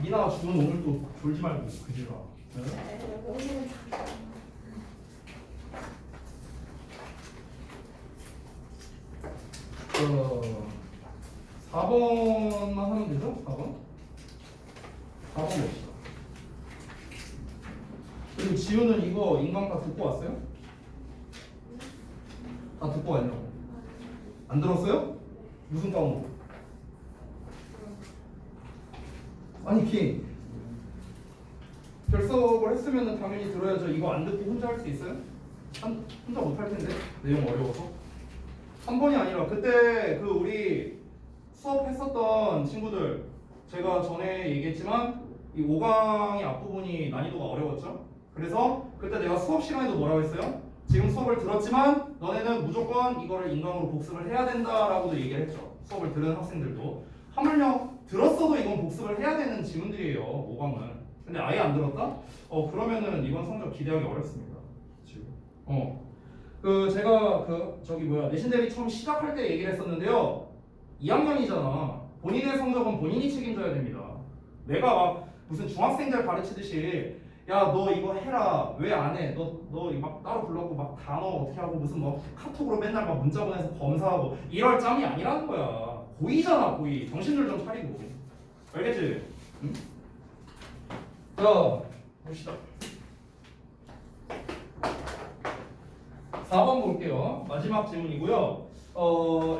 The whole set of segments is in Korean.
미나 주은 오늘 또 졸지 말고 그지가. 네? 어, 4번만 하면 되죠? 4번? 4번 봅시다. 그리고 지우는 이거 인강 다 듣고 왔어요? 다 듣고 왔냐고? 안 들었어요? 무슨 과목? 아니 킹 결석을 했으면 당연히 들어야죠. 이거 안 듣고 혼자 할 수 있어요? 혼자 못 할 텐데 내용 어려워서. 3번이 아니라 그때 그 우리 수업했었던 친구들 제가 전에 얘기했지만 이 5강의 앞부분이 난이도가 어려웠죠. 그래서 그때 내가 수업 시간에도 뭐라고 했어요? 지금 수업을 들었지만 너네는 무조건 이거를 인강으로 복습을 해야 된다라고도 얘기를 했죠. 수업을 들은 학생들도. 하물며 들었어도 이건 복습을 해야 되는 지문들이에요. 5강은. 근데 아예 안 들었다? 그러면은 이번 성적 기대하기 어렵습니다. 지금. 그 제가 내신 대비 처음 시작할 때 얘기를 했었는데요. 2학년이잖아. 본인의 성적은 본인이 책임져야 됩니다. 내가 막 무슨 중학생들 가르치듯이 야 너 이거 해라 왜 안 해? 너 막 따로 불러고 막 단어 어떻게 하고 무슨 뭐 카톡으로 맨날 막 문자 보내서 검사하고 이럴 짬이 아니라는 거야. 고의잖아 고의. 정신을 좀 차리고. 알겠지? 응? 자 봅시다. 4번 볼게요. 마지막 질문이고요.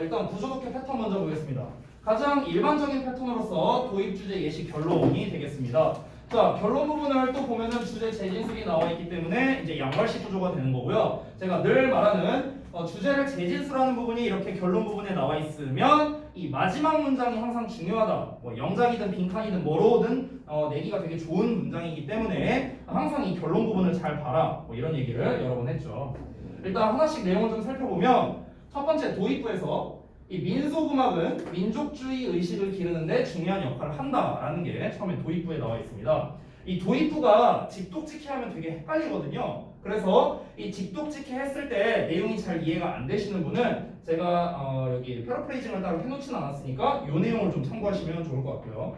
일단 구조독해 패턴 먼저 보겠습니다. 가장 일반적인 패턴으로서 도입 주제 예시 결론이 되겠습니다. 자, 결론 부분을 또 보면은 주제 재진술이 나와 있기 때문에 이제 양발식 구조가 되는 거고요. 제가 늘 말하는 주제를 재진술하는 부분이 이렇게 결론 부분에 나와 있으면 이 마지막 문장이 항상 중요하다. 뭐 영작이든 빈칸이든 뭐로든 내기가 되게 좋은 문장이기 때문에 항상 이 결론 부분을 잘 봐라. 뭐 이런 얘기를 여러 번 했죠. 일단 하나씩 내용을 좀 살펴보면 첫 번째 도입부에서 이 민속음악은 민족주의 의식을 기르는데 중요한 역할을 한다라는 게 처음에 도입부에 나와 있습니다. 이 도입부가 직독직해 하면 되게 헷갈리거든요. 그래서 이 직독직해 했을 때 내용이 잘 이해가 안 되시는 분은 제가 여기 패러프레이징을 따로 해놓지는 않았으니까 이 내용을 좀 참고하시면 좋을 것 같고요.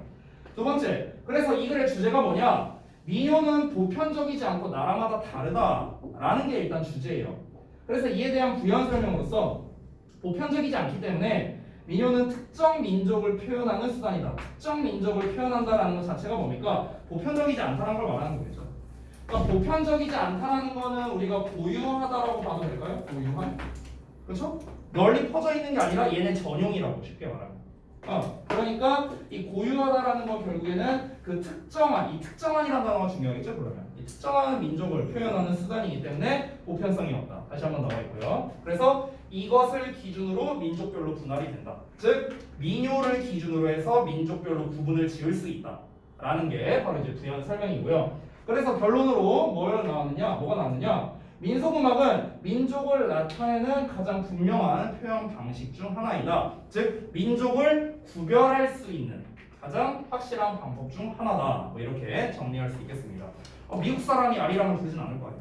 두 번째, 그래서 이 글의 주제가 뭐냐? 민요는 보편적이지 않고 나라마다 다르다라는 게 일단 주제예요. 그래서 이에 대한 부연 설명으로서 보편적이지 않기 때문에 민요는 특정 민족을 표현하는 수단이다. 특정 민족을 표현한다라는 것 자체가 뭡니까? 보편적이지 않다는 걸 말하는 거겠죠. 그러니까 보편적이지 않다는 거는 우리가 고유하다라고 봐도 될까요? 고유한? 그렇죠? 널리 퍼져 있는 게 아니라 얘네 전용이라고 쉽게 말하면. 그러니까 이 고유하다라는 건 결국에는 그 특정한, 이 특정한이라는 단어가 중요하겠죠. 그러면 이 특정한 민족을 표현하는 수단이기 때문에 보편성이 없다. 다시 한번 나와 있고요. 그래서 이것을 기준으로 민족별로 분할이 된다. 즉 민요를 기준으로 해서 민족별로 구분을 지을 수 있다라는 게 바로 이제 부연 설명이고요. 그래서 결론으로 뭐가 나왔느냐? 민속음악은 민족을 나타내는 가장 분명한 표현 방식 중 하나이다. 즉 민족을 구별할 수 있는 가장 확실한 방법 중 하나다. 뭐 이렇게 정리할 수 있겠습니다. 미국 사람이 아리랑을 부르진 않을 거 아니야.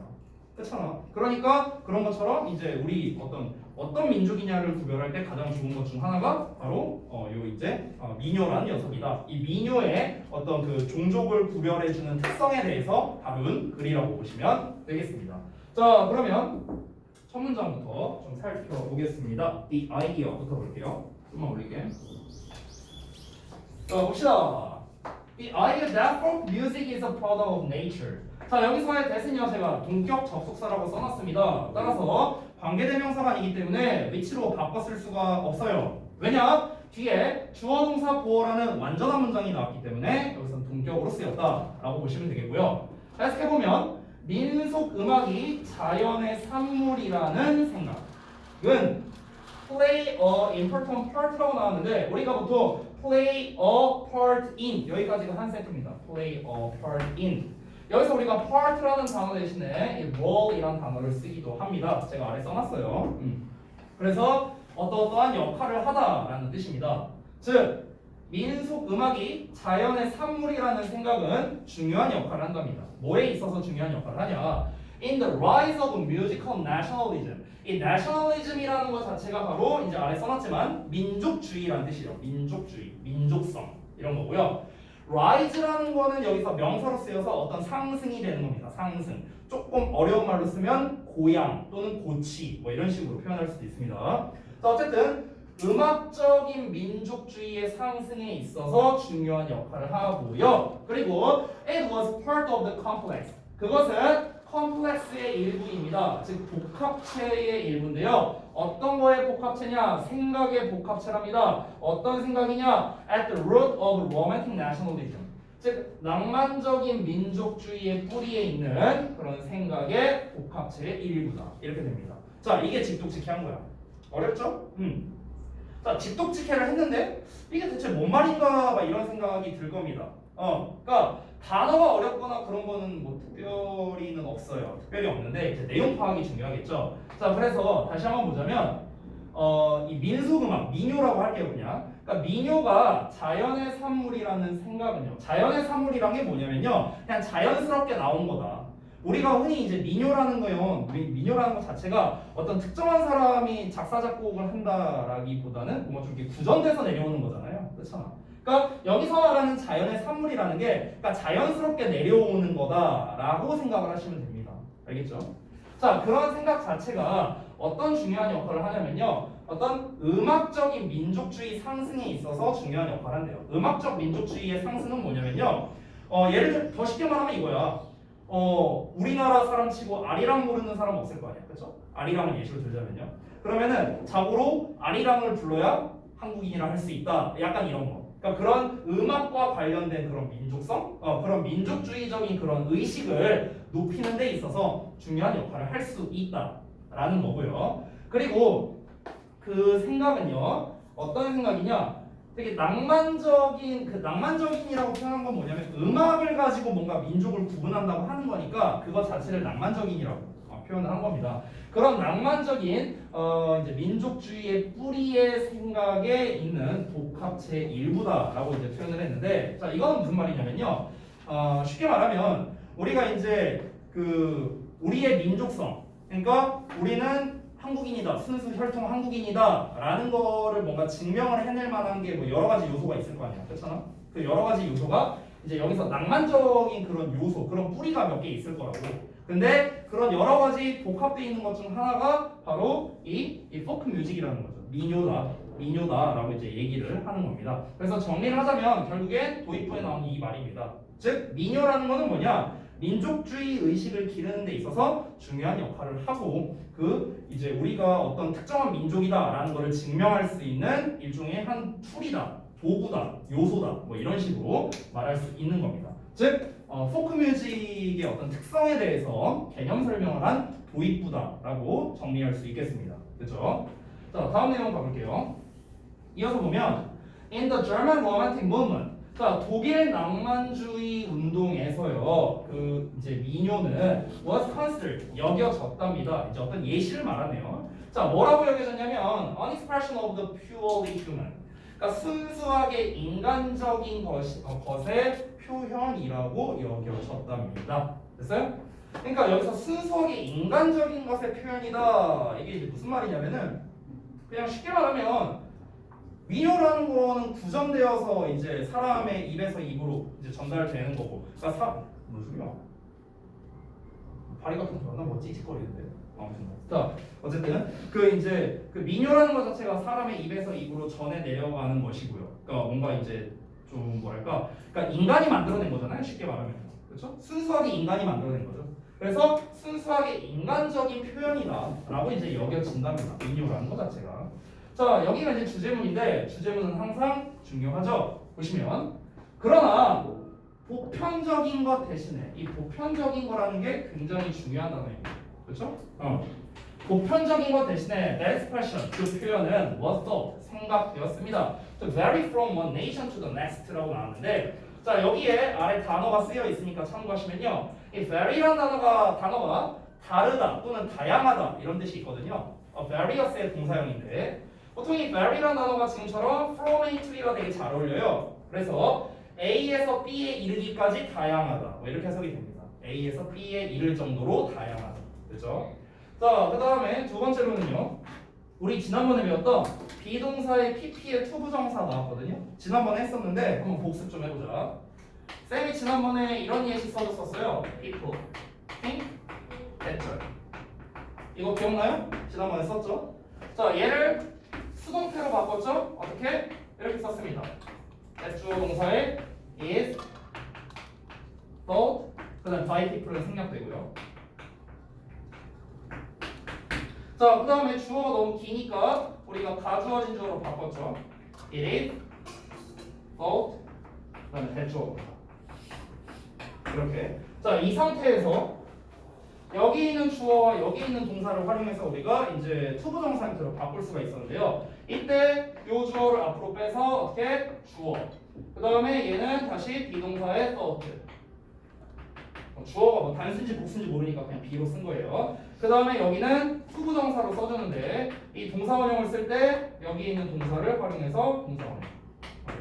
그렇잖아. 그러니까 그런 것처럼 이제 우리 어떤 민족이냐를 구별할 때 가장 좋은 것 중 하나가 바로 민요라는 녀석이다. 이 민요의 어떤 그 종족을 구별해주는 특성에 대해서 다룬 글이라고 보시면 되겠습니다. 자, 그러면 첫 문장부터 좀 살펴보겠습니다. The idea부터 볼게요. 좀만 올릴게. 자, 봅시다. The idea that folk music is a product of nature. 자, 여기서의 that은요 제가 동격 접속사라고 써놨습니다. 따라서 관계대명사가 아니기 때문에 위치로 바꿔 쓸 수가 없어요. 왜냐? 뒤에 주어동사 보어라는 완전한 문장이 나왔기 때문에 여기서는 동격으로 쓰였다라고 보시면 되겠고요. 자, 해석해보면 민속 음악이 자연의 산물이라는 생각은 play a important part라고 나왔는데 우리가 보통 play a part in 여기까지가 한 세트입니다. play a part in 여기서 우리가 part라는 단어 대신에 이 role이라는 단어를 쓰기도 합니다. 제가 아래 써놨어요. 그래서 어떠한 역할을 하다라는 뜻입니다. 즉 민속 음악이 자연의 산물이라는 생각은 중요한 역할을 한답니다. 뭐에 있어서 중요한 역할을 하냐? in the rise of musical nationalism. 이 nationalism이라는 것 자체가 바로 이제 아래 써놨지만 민족주의라는 뜻이에요. 민족주의, 민족성 이런 거고요. rise라는 거는 여기서 명사로 쓰여서 어떤 상승이 되는 겁니다. 상승. 조금 어려운 말로 쓰면 고양 또는 고치 뭐 이런 식으로 표현할 수도 있습니다. 자, 어쨌든 음악적인 민족주의의 상승에 있어서 중요한 역할을 하고요. 그리고 it was part of the complex. 그것은 컴플렉스의 일부입니다. 즉 복합체의 일부인데요. 어떤 거의 복합체냐? 생각의 복합체랍니다. 어떤 생각이냐? At the root of romantic nationalism. 즉 낭만적인 민족주의의 뿌리에 있는 그런 생각의 복합체의 일부다. 이렇게 됩니다. 자, 이게 직독직해한 거야. 어렵죠? 자, 직독직해를 했는데 이게 대체 뭔 말인가 막 이런 생각이 들 겁니다. 그러니까 단어가 어렵거나 그런 거는 뭐 특별히는 없어요. 특별히 없는데 이제 내용 파악이 중요하겠죠. 자, 그래서 다시 한번 보자면 이 민속음악, 민요라고 할게요, 그냥. 그러니까 민요가 자연의 산물이라는 생각은요. 자연의 산물이란 게 뭐냐면요, 그냥 자연스럽게 나온 거다. 우리가 흔히 이제 민요라는 거요, 민요라는 것 자체가 어떤 특정한 사람이 작사 작곡을 한다라기보다는 뭔가 좀 이렇게 구전돼서 내려오는 거잖아요, 그렇잖아. 그러니까 여기서 말하는 자연의 산물이라는 게 그러니까 자연스럽게 내려오는 거다라고 생각을 하시면 됩니다. 알겠죠? 자, 그런 생각 자체가 어떤 중요한 역할을 하냐면요, 어떤 음악적인 민족주의 상승에 있어서 중요한 역할을 한대요. 음악적 민족주의의 상승은 뭐냐면요, 예를 들어 더 쉽게 말하면 이거야. 우리나라 사람 치고 아리랑 모르는 사람 없을 거 아니야, 그렇죠? 아리랑을 예시로 들자면요. 그러면은 자고로 아리랑을 불러야 한국인이라 할 수 있다. 약간 이런 거. 그러니까 그런 음악과 관련된 그런 민족성, 그런 민족주의적인 그런 의식을 높이는 데 있어서 중요한 역할을 할 수 있다라는 거고요. 그리고 그 생각은요, 어떤 생각이냐? 되게 낭만적인, 그 낭만적인이라고 표현한 건 뭐냐면 음악을 가지고 뭔가 민족을 구분한다고 하는 거니까 그것 자체를 낭만적인이라고 표현을 한 겁니다. 그런 낭만적인 이제 민족주의의 뿌리의 생각에 있는 복합체의 일부다라고 이제 표현을 했는데, 자, 이거는 무슨 말이냐면요, 쉽게 말하면 우리가 이제 그 우리의 민족성, 그러니까 우리는 한국인이다, 순수 혈통 한국인이다라는 거를 뭔가 증명을 해낼 만한 게 뭐 여러 가지 요소가 있을 거 아니야, 그렇잖아? 그 여러 가지 요소가 이제 여기서 낭만적인 그런 요소, 그런 뿌리가 몇 개 있을 거라고. 근데 그런 여러 가지 복합되어 있는 것 중 하나가 바로 이 포크 뮤직이라는 거죠. 민요다라고 이제 얘기를 하는 겁니다. 그래서 정리를 하자면 결국엔 도입부에 나오는 이 말입니다. 즉 민요라는 거는 뭐냐? 민족주의 의식을 기르는 데 있어서 중요한 역할을 하고, 그 이제 우리가 어떤 특정한 민족이다라는 것을 증명할 수 있는 일종의 한 툴이다, 도구다, 요소다, 뭐 이런 식으로 말할 수 있는 겁니다. 즉 포크 뮤직의 어떤 특성에 대해서 개념 설명을 한 도입부다라고 정리할 수 있겠습니다. 그렇죠? 자, 다음 내용 가볼게요. 이어서 보면 In the German Romantic Movement, 자, 독일 낭만주의 운동에서요, 그 이제 민요는 was considered, 여겨졌답니다. 이제 어떤 예시를 말하네요. 자, 뭐라고 여겨졌냐면 an expression of the purely human, 그러니까 순수하게 인간적인 것의 표현이라고 여겨졌답니다. 됐어요? 그러니까 여기서 순수하게 인간적인 것의 표현이다. 이게 이제 무슨 말이냐면은 그냥 쉽게 말하면 민요라는 거는 구전되어서 이제 사람의 입에서 입으로 이제 전달되는 거고. 그러니까 무슨 소리야? 발이 같은 거 나 뭐 찌직거리는데. 아무튼 자, 어쨌든 그 이제 그 민요라는 것 자체가 사람의 입에서 입으로 전해 내려가는 것이고요. 그러니까 뭔가 이제 좀 뭐랄까, 그러니까 인간이 만들어낸 거잖아요. 쉽게 말하면, 그렇죠? 순수하게 인간이 만들어낸 거죠. 그래서 순수하게 인간적인 표현이다라고 이제 여겨진답니다. 민요라는 것 자체가. 자, 여기가 이제 주제문인데 주제문은 항상 중요하죠. 보시면 그러나 보편적인 것 대신에 이 보편적인 거라는 게 굉장히 중요한 단어입니다. 그렇죠? 보편적인 것 대신에 the expression, 그 표현은 was thought, 생각되었습니다. To vary from one nation to the next라고 나왔는데, 자, 여기에 아래 단어가 쓰여 있으니까 참고하시면요, 이 vary라는 단어가 다르다 또는 다양하다 이런 뜻이 있거든요. various의 동사형인데 보통 이 vary라는 단어가 지금처럼 from A to B가 되게 잘 어울려요. 그래서 A에서 B에 이르기까지 다양하다, 뭐 이렇게 해석이 됩니다. A에서 B에 이를 정도로 다양하다. 그죠? 자, 그 다음에 두 번째로는요. 우리 지난번에 배웠던 비동사의 PP의 투부정사 나왔거든요. 지난번에 했었는데 한번 복습 좀 해보자. 쌤이 지난번에 이런 예시 써줬었어요. people, think, better. 이거 기억나요? 지난번에 썼죠? 자, 얘를 수동태로 바꿨죠? 어떻게? 이렇게 썼습니다. 주어 동사의 is, thought, 그 다음 by people은 생략되고요. 자, 그 다음에 주어가 너무 기니까 우리가 가주어진 주어로 바꿨죠. It is, thought, 그 다음에 대주어. 이렇게. 자, 이 상태에서 여기 있는 주어와 여기 있는 동사를 활용해서 우리가 이제 투부정사 형태로 바꿀 수가 있었는데요. 이때 이 주어를 앞으로 빼서 어떻게? 주어. 그 다음에 얘는 다시 비동사의 thought. 주어가 뭐 단수인지 복수인지 모르니까 그냥 B로 쓴 거예요. 그 다음에 여기는 투부정사로 써주는데 이 동사원형을 쓸 때 여기 있는 동사를 활용해서 동사원형.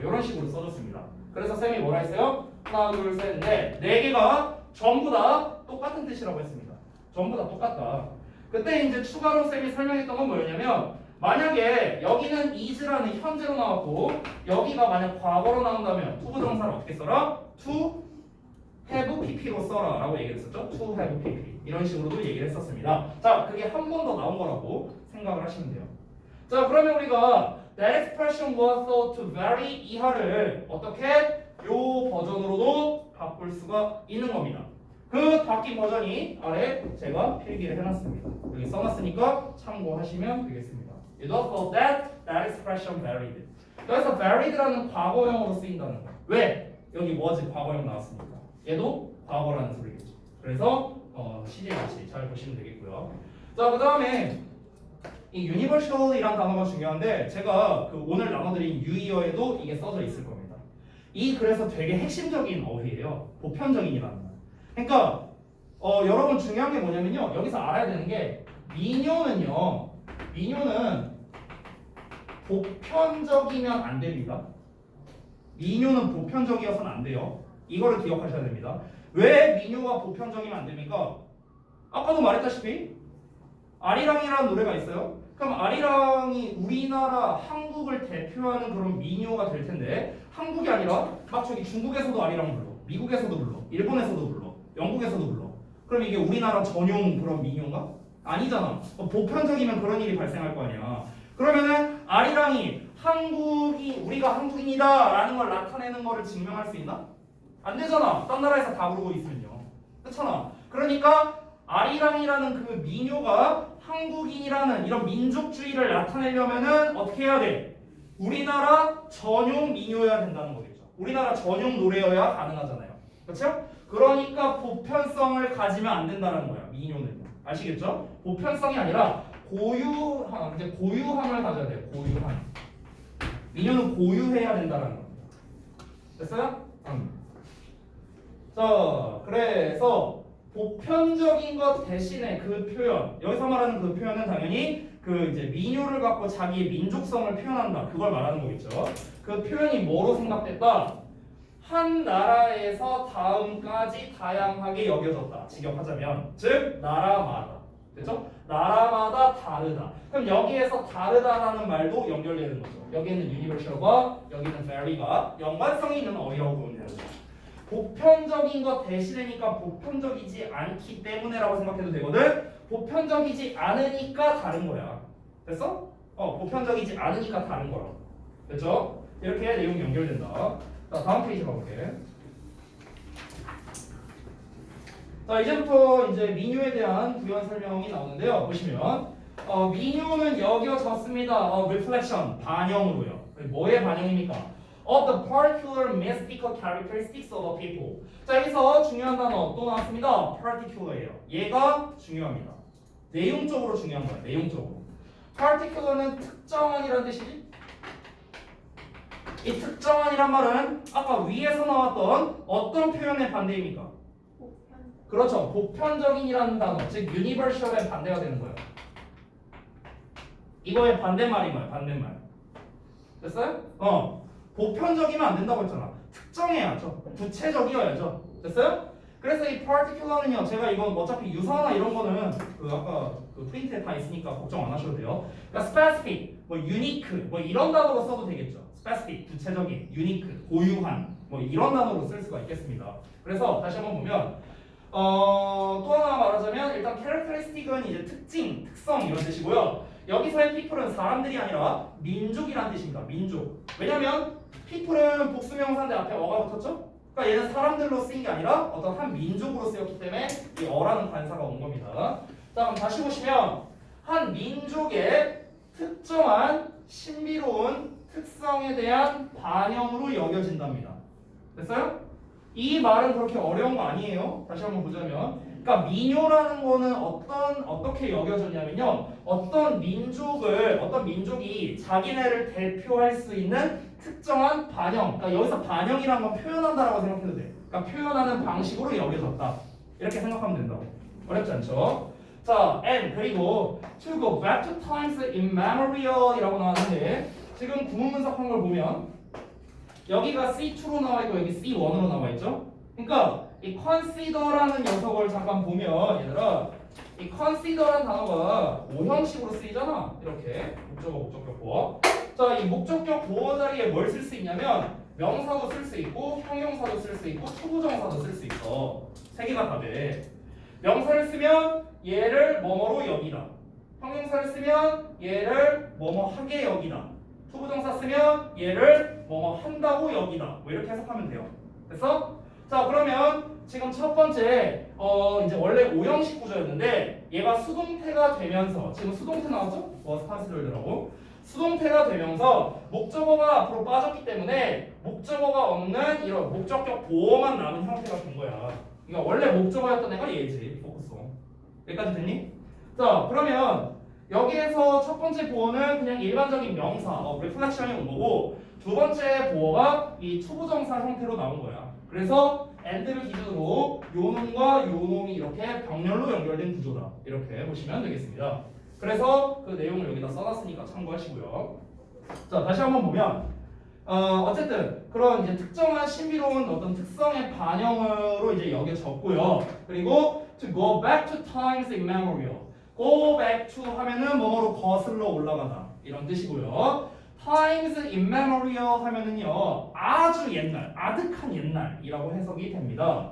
이런 식으로 써줬습니다. 그래서 쌤이 뭐라 했어요? 하나, 둘, 셋, 넷. 네 개가 전부 다 똑같은 뜻이라고 했습니다. 전부 다 똑같다. 그때 이제 추가로 쌤이 설명했던 건 뭐였냐면 만약에 여기는 is라는 현재로 나왔고 여기가 만약 과거로 나온다면 투부정사를 어떻게 써라? to have pp로 써라 라고 얘기를 했었죠. to have pp 이런 식으로도 얘기를 했었습니다. 자, 그게 한 번 더 나온 거라고 생각을 하시면 돼요. 자, 그러면 우리가 that expression was thought to vary 이하를 어떻게 요 버전으로도 바꿀 수가 있는 겁니다. 그 바뀐 버전이 아래 제가 필기를 해놨습니다. 여기 써놨으니까 참고하시면 되겠습니다. It was thought that expression varied. 그래서 varied라는 과거형으로 쓰인다는 거예요. 왜? 여기 was 과거형 나왔으니까. 얘도 과거라는 소리겠죠. 그래서 시제같이 잘 보시면 되겠고요. 자, 그 다음에 이 universal이란 단어가 중요한데 제가 그 오늘 나눠드린 유의어에도 이게 써져 있을 겁니다. 이 그래서 되게 핵심적인 어휘예요. 보편적인이라는 말. 그러니까 여러분 중요한 게 뭐냐면요. 여기서 알아야 되는 게 민요는 보편적이면 안 됩니다. 민요는 보편적이어서는 안 돼요. 이거를 기억하셔야 됩니다. 왜 민요가 보편적이면 안 됩니까? 아까도 말했다시피 아리랑이라는 노래가 있어요. 그럼 아리랑이 우리나라 한국을 대표하는 그런 민요가 될 텐데 한국이 아니라 막 저기 중국에서도 아리랑 불러, 미국에서도 불러, 일본에서도 불러, 영국에서도 불러. 그럼 이게 우리나라 전용 그런 민요인가? 아니잖아. 보편적이면 그런 일이 발생할 거 아니야. 그러면은 아리랑이 한국이 우리가 한국인이다라는 걸 나타내는 거를 증명할 수 있나? 안 되잖아. 딴 나라에서 다 부르고 있으면요. 그렇잖아. 그러니까 아리랑이라는 그 민요가 한국인이라는 이런 민족주의를 나타내려면은 어떻게 해야 돼? 우리나라 전용 민요여야 된다는 거겠죠. 우리나라 전용 노래여야 가능하잖아요. 그렇죠? 그러니까 보편성을 가지면 안 된다는 거야. 민요는. 아시겠죠? 보편성이 아니라 고유함을 가져야 돼요. 고유함. 민요는 고유해야 된다는 겁니다. 됐어요? 자, 그래서 보편적인 것 대신에 그 표현, 여기서 말하는 그 표현은 당연히 그 이제 민요를 갖고 자기의 민족성을 표현한다. 그걸 말하는 거겠죠. 그 표현이 뭐로 생각됐다? 한 나라에서 다음까지 다양하게 여겨졌다. 직역하자면, 즉 나라마다, 그렇죠? 나라마다 다르다. 그럼 여기에서 다르다라는 말도 연결되는 거죠. 여기는 universal과 여기는 vary가 연관성이 있는 어휘라고 보면 되는 거죠. 보편적인 것 대신이니까 보편적이지 않기 때문에라고 생각해도 되거든. 보편적이지 않으니까 다른 거야. 됐어? 보편적이지 않으니까 다른 거라고. 됐죠? 이렇게 내용이 연결된다. 자, 다음 페이지 가볼게. 자, 이제부터 이제 민요에 대한 부연 설명이 나오는데요. 보시면 민요는 여겨졌습니다. reflection 반영으로요. 뭐의 반영입니까? Of the particular mystical characteristics of a people. 자, 여기서 중요한 단어 또 나왔습니다. particular예요. 얘가 중요합니다. 내용적으로 중요한 거야. 내용적으로. particular는 특정한이라는 뜻이지. 이 특정한이란 말은 아까 위에서 나왔던 어떤 표현의 반대입니까? 그렇죠. 보편적인이라는 단어, 즉 universal의 반대가 되는 거예요. 이거의 반대말이 뭐야? 반대말. 됐어요? 보편적이면 안 된다고 했잖아. 특정해야죠. 구체적이어야죠. 됐어요? 그래서 이 particular는요, 제가 이건 어차피 유사나 이런 거는 그 아까 그 프린트에 다 있으니까 걱정 안 하셔도 돼요. 그러니까 specific, 뭐 unique, 뭐 이런 단어로 써도 되겠죠. specific, 구체적인, unique, 고유한, 뭐 이런 단어로 쓸 수가 있겠습니다. 그래서 다시 한번 보면 또 하나 말하자면 일단 characteristic은 이제 특징, 특성 이런 뜻이고요. 여기서의 people은 사람들이 아니라 민족이란 뜻입니다. 민족. 왜냐면 people은 복수명사인데 앞에 어가 붙었죠? 그러니까 얘는 사람들로 쓰인 게 아니라 어떤 한 민족으로 쓰였기 때문에 이 어라는 관사가 온 겁니다. 자, 그럼 다시 보시면 한 민족의 특정한 신비로운 특성에 대한 반영으로 여겨진답니다. 됐어요? 이 말은 그렇게 어려운 거 아니에요. 다시 한번 보자면, 그러니까 민요라는 거는 어떻게 여겨졌냐면요, 어떤 민족이 자기네를 대표할 수 있는 특정한 반영, 그러니까 여기서 반영이라는 건 표현한다라고 생각해도 돼. 그러니까 표현하는 방식으로 여겨졌다. 이렇게 생각하면 된다고. 어렵지 않죠? 자, and 그리고 to go back to times immemorial이라고 나왔는데 지금 구문 분석한 걸 보면 여기가 C2로 나와 있고 여기 C1으로 나와 있죠. 그러니까 이 consider라는 녀석을 잠깐 보면 얘들아, 이 consider라는 단어가 오형식으로 쓰이잖아. 이렇게 목적격 보어. 자, 이 목적격 보어 자리에 뭘 쓸 수 있냐면 명사도 쓸 수 있고 형용사도 쓸 수 있고 투부정사도 쓸 수 있어. 세 개가 다 돼. 명사를 쓰면 얘를 뭐뭐로 여기다. 형용사를 쓰면 얘를 뭐뭐 하게 여기다. 투부정사 쓰면 얘를 뭐뭐 한다고 여기다. 뭐 이렇게 해석하면 돼요. 됐어? 자, 그러면 지금 첫 번째 이제 원래 오형식 구조였는데 얘가 수동태가 되면서 지금 수동태 나왔죠? was considered라고. 수동태가 되면서 목적어가 앞으로 빠졌기 때문에 목적어가 없는 이런 목적격 보어만 남은 형태가 된 거야. 그러니까 원래 목적어였던 애가 얘지. 포커송. 여기까지 됐니? 자, 그러면 여기에서 첫 번째 보어는 그냥 일반적인 명사, reflection이 온 거고 두 번째 보어가 이 투부정사 형태로 나온 거야. 그래서 and를 기준으로 요놈과 요놈이 이렇게 병렬로 연결된 구조다. 이렇게 보시면 되겠습니다. 그래서 그 내용을 여기다 써놨으니까 참고하시고요. 자, 다시 한번 보면 어쨌든 그런 이제 특정한 신비로운 어떤 특성의 반영으로 이제 여겨졌고요. 그리고 to go back to times immemorial. go back to 하면은 뭐뭐로 거슬러 올라가다 이런 뜻이고요. times immemorial 하면은요 아주 옛날, 아득한 옛날이라고 해석이 됩니다.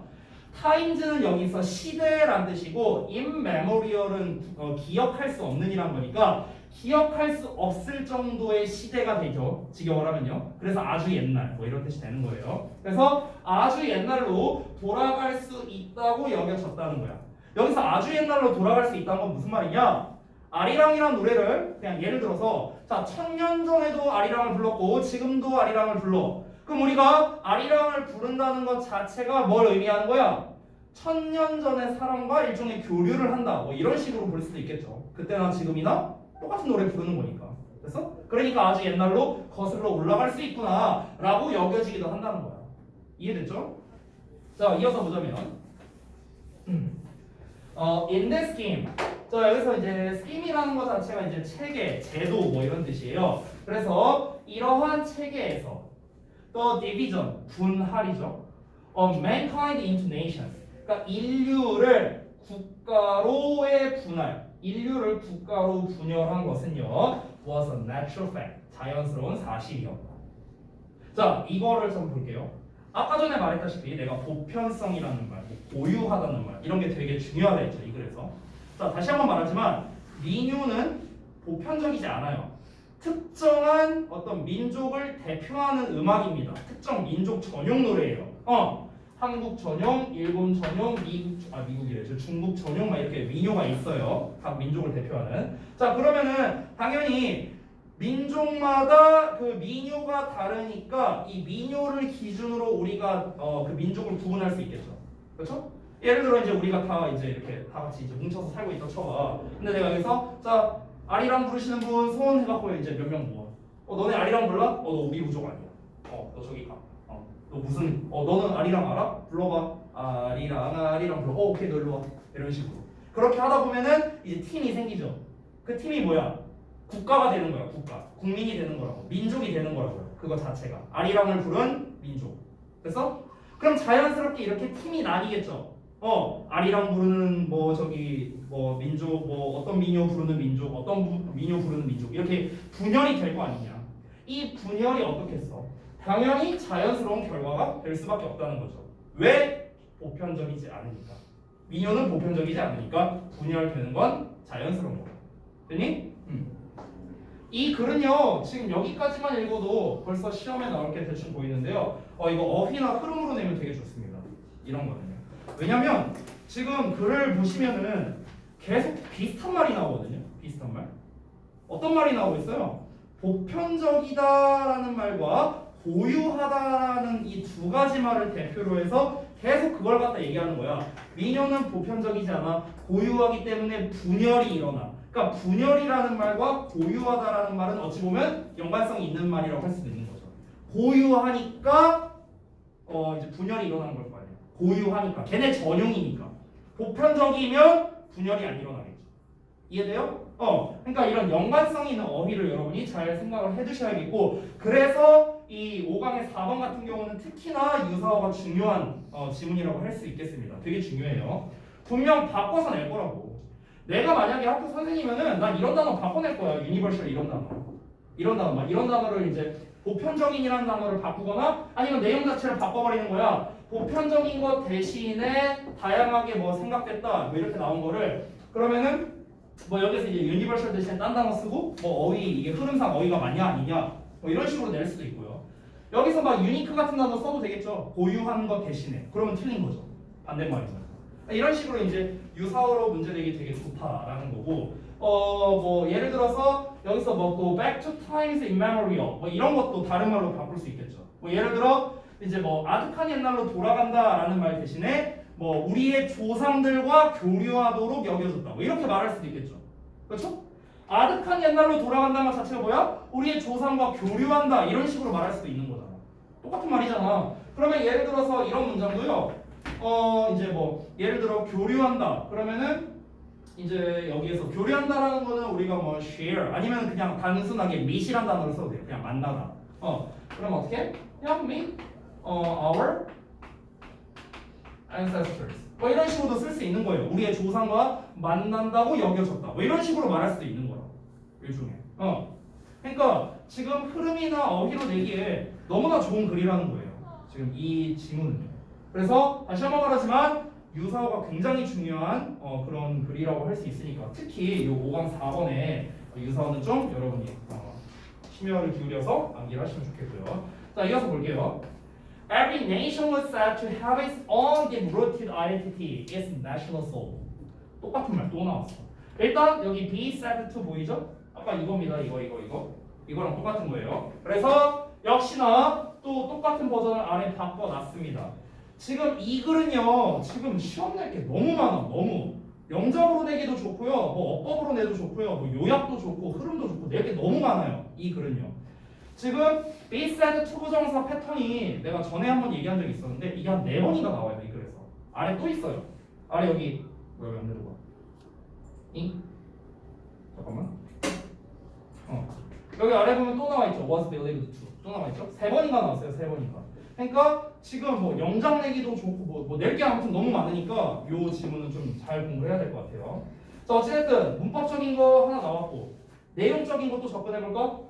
times는 여기서 시대란 뜻이고 immemorial은 기억할 수 없는이란 거니까 기억할 수 없을 정도의 시대가 되죠. 직역을 하면요. 그래서 아주 옛날 뭐 이런 뜻이 되는 거예요. 그래서 아주 옛날로 돌아갈 수 있다고 여겨졌다는 거야. 여기서 아주 옛날로 돌아갈 수 있다는 건 무슨 말이냐? 아리랑이란 노래를 그냥 예를 들어서 자 1000년 전에도 아리랑을 불렀고 지금도 아리랑을 불러. 그럼 우리가 아리랑을 부른다는 것 자체가 뭘 의미하는 거야? 1000년 전의 사람과 일종의 교류를 한다. 뭐 이런 식으로 볼 수도 있겠죠. 그때나 지금이나 똑같은 노래 부르는 거니까. 그래서 그러니까 아주 옛날로 거슬러 올라갈 수 있구나 라고 여겨지기도 한다는 거야. 이해됐죠? 자, 이어서 보자면 in this scheme. 자, 여기서 이제 scheme이라는 것 자체가 이제 체계, 제도 뭐 이런 뜻이에요. 그래서 이러한 체계에서 또 division, 분할이죠. of mankind into nations. 그러니까 인류를 국가로의 분할, 인류를 국가로 분열한 것은요 was a natural fact. 자연스러운 사실이었다. 자, 이거를 좀 볼게요. 아까 전에 말했다시피 내가 보편성이라는 말, 고유하다는 말 이런 게 되게 중요하다 했죠, 이 글에서. 자, 다시 한번 말하지만 민요는 보편적이지 않아요. 특정한 어떤 민족을 대표하는 음악입니다. 특정 민족 전용 노래예요. 한국 전용, 일본 전용, 미국이래죠. 중국 전용 막 이렇게 민요가 있어요. 각 민족을 대표하는. 자, 그러면은 당연히 민족마다 그 민요가 다르니까 이 민요를 기준으로 우리가 그 민족을 구분할 수 있겠죠. 그렇죠? 예를 들어 이제 우리가 다 이제 이렇게 다 같이 이제 뭉쳐서 살고 있다 쳐봐. 근데 내가 여기서 자 아리랑 부르시는 분 손 해갖고 이제 몇 명 모아. 너네 아리랑 몰라? 너 우리 부족 아니야. 너 저기 가. 너 무슨 너는 아리랑 알아? 불러봐. 아리랑 불러. 오케이 너 일로 와. 이런 식으로. 그렇게 하다 보면은 이제 팀이 생기죠. 그 팀이 뭐야? 국가가 되는 거야. 국가. 국민이 되는 거라고. 민족이 되는 거라고요. 그거 자체가. 아리랑을 부른 민족. 그래서 그럼 자연스럽게 이렇게 팀이 나뉘겠죠. 아리랑 부르는 뭐 저기 뭐 민족 뭐 어떤 민요 부르는 민족 어떤 민요 부르는 민족 이렇게 분열이 될 거 아니냐. 이 분열이 어떻겠어? 당연히 자연스러운 결과가 될 수밖에 없다는 거죠. 왜? 보편적이지 않으니까. 민요는 보편적이지 않으니까 분열되는 건 자연스러운 거야. 됐니? 이 글은요 지금 여기까지만 읽어도 벌써 시험에 나올 게 대충 보이는데요. 이거 어휘나 흐름으로 내면 되게 좋습니다. 이런 거는요. 왜냐면 지금 글을 보시면은 계속 비슷한 말이 나오거든요. 비슷한 말. 어떤 말이 나오고 있어요? 보편적이다라는 말과 고유하다라는 이 두 가지 말을 대표로 해서 계속 그걸 갖다 얘기하는 거야. 민요는 보편적이지 않아. 고유하기 때문에 분열이 일어나. 그러니까 분열이라는 말과 고유하다라는 말은 어찌 보면 연관성이 있는 말이라고 할 수도 있는 거죠. 고유하니까 이제 분열이 일어나는 걸 거 아니에요. 고유하니까 걔네 전용이니까. 보편적이면 분열이 안 일어나겠죠. 이해돼요? 그러니까 이런 연관성이 있는 어휘를 여러분이 잘 생각을 해두셔야겠고, 그래서 이 5강의 4번 같은 경우는 특히나 유사어가 중요한 지문이라고 할 수 있겠습니다. 되게 중요해요. 분명 바꿔서 낼 거라고. 내가 만약에 학교 선생님이면은 난 이런 단어 바꿔낼 거야. 유니버셜 이런 단어. 이런 단어를 이제 보편적인이라는 단어를 바꾸거나 아니면 내용 자체를 바꿔버리는 거야. 보편적인 것 대신에 다양하게 뭐 생각됐다 뭐 이렇게 나온 거를 그러면은 뭐 여기서 이제 유니버셜 대신에 딴 단어 쓰고 뭐 어휘 이게 흐름상 어휘가 맞냐 아니냐 뭐 이런 식으로 낼 수도 있고요. 여기서 막 유니크 같은 단어 써도 되겠죠. 고유한 것 대신에. 그러면 틀린 거죠. 반대말이죠. 이런 식으로 이제 유사어로 문제 내기 되게 좋다라는 거고. 뭐 예를 들어서 여기서 뭐 go back to times immemorial 뭐 이런 것도 다른 말로 바꿀 수 있겠죠. 뭐 예를 들어 이제 뭐 아득한 옛날로 돌아간다라는 말 대신에 뭐 우리의 조상들과 교류하도록 여겨졌다. 뭐 이렇게 말할 수도 있겠죠. 그렇죠? 아득한 옛날로 돌아간다는 것 자체가 뭐야? 우리의 조상과 교류한다. 이런 식으로 말할 수도 있는 거잖아. 똑같은 말이잖아. 그러면 예를 들어서 이런 문장도요. 이제 뭐 예를 들어 교류한다. 그러면은 이제 여기에서 교류한다라는 거는 우리가 뭐 share 아니면 그냥 단순하게 meet이란 단어를 써도 돼요. 그냥 만나다. 그럼 어떻게? 그냥 meet our ancestors. 뭐 이런 식으로도 쓸 수 있는 거예요. 우리의 조상과 만난다고 여겨졌다. 뭐 이런 식으로 말할 수도 있는 거라. 일종의. 그러니까 지금 흐름이나 어휘로 내기에 너무나 좋은 글이라는 거예요. 지금 이 지문은요. 그래서 다시 한번 말하지만 유사어가 굉장히 중요한 그런 글이라고 할 수 있으니까 특히 이 5강 4번에 유사어는 좀 여러분이 심혈을 기울여서 암기를 하시면 좋겠고요. 자, 이어서 볼게요. Every nation was said to have its own deep-rooted identity, its national soul. 똑같은 말 또 나왔어. 일단 여기 be said to 보이죠? 아까 이겁니다. 이거랑 똑같은 거예요. 그래서 역시나 또 똑같은 버전을 안에 바꿔놨습니다. 지금 이 글은요. 지금 시험 낼 게 너무 많아. 너무. 영작으로 내기도 좋고요. 뭐 어법으로 내도 좋고요. 뭐 요약도 좋고 흐름도 좋고 낼 게 너무 많아요. 이 글은요. 지금 be said to 부정사 패턴이 내가 전에 한번 얘기한 적이 있었는데 이게 한 4번인가 나와요. 이 글에서. 아래 또 있어요. 아래 여기 뭐야 왜 안 내려가? 잠깐만. 여기 아래 보면 또 나와 있죠. was believed to. 또 나와 있죠. 3번인가 나왔어요. 3번인가. 그러니까 지금 뭐 영장 내기도 좋고 뭐 낼 게 아무튼 너무 많으니까 요 지문은 좀 잘 공부를 해야 될 것 같아요. 자, 어찌됐든 문법적인 거 하나 나왔고 내용적인 것도 접근해 볼까?